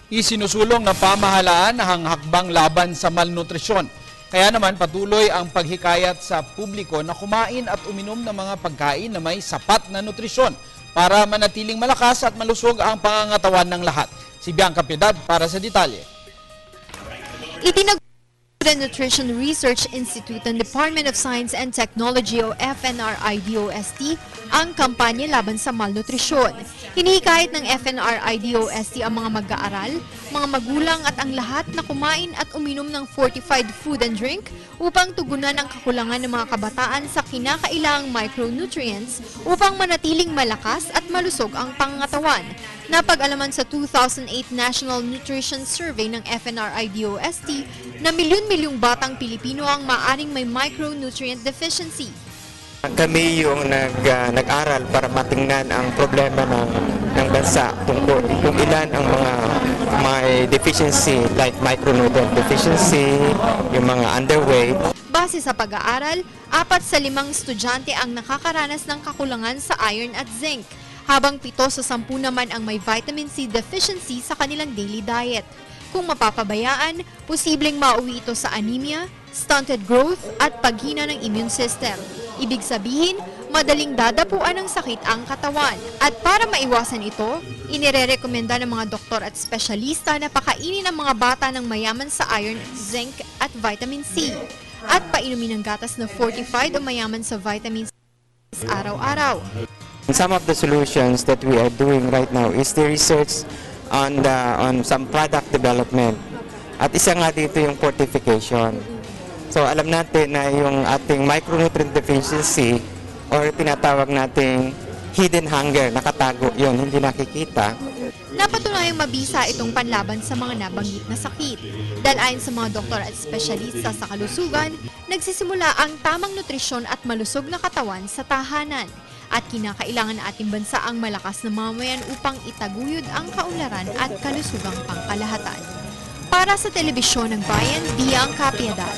Isinusulong ng pamahalaan ang hakbang laban sa malnutrisyon. Kaya naman patuloy ang paghikayat sa publiko na kumain at uminom ng mga pagkain na may sapat na nutrisyon para manatiling malakas at malusog ang pangangatawan ng lahat. Si Bianca Piedad para sa detalye. The Nutrition Research Institute ng Department of Science and Technology o FNRIDOST ang kampanya laban sa malnutrisyon. Hinihikayat ng FNRIDOST ang mga mag-aaral, mga magulang at ang lahat na kumain at uminom ng fortified food and drink upang tugunan ang kakulangan ng mga kabataan sa kinakailangang micronutrients upang manatiling malakas at malusog ang pangangatawan. Napag-alaman sa 2008 National Nutrition Survey ng FNRIDOST na milyon-milyong batang Pilipino ang maaring may micronutrient deficiency. Kami yung nag-aral para matingnan ang problema ng bansa tungkol kung ilan ang mga may deficiency like micronutrient deficiency, yung mga underweight. Base sa pag-aaral, 4 sa 5 estudyante ang nakakaranas ng kakulangan sa iron at zinc, habang 7 sa 10 naman ang may vitamin C deficiency sa kanilang daily diet. Kung mapapabayaan, posibleng mauwi ito sa anemia, stunted growth at paghina ng immune system. Ibig sabihin, madaling dadapuan ng sakit ang katawan. At para maiwasan ito, inirerekomenda ng mga doktor at espesyalista na pakainin ang mga bata ng mayaman sa iron, zinc at vitamin C. At painumin ng gatas na fortified o mayaman sa vitamins araw-araw. Some of the solutions that we are doing right now is the research on some product development. At isa nga dito yung fortification. So alam natin na yung ating micronutrient deficiency or tinatawag nating hidden hunger, nakatago yun, hindi nakikita. Napatunayang mabisa itong panlaban sa mga nabanggit na sakit. Dahil ayon sa mga doktor at espesyalista sa kalusugan, nagsisimula ang tamang nutrisyon at malusog na katawan sa tahanan. At kinakailangan na ating bansa ang malakas na mamayan upang itaguyod ang kaunlaran at kalusugang pangkalahatan. Para sa Telebisyon ng Bayan, Bianca Piedad.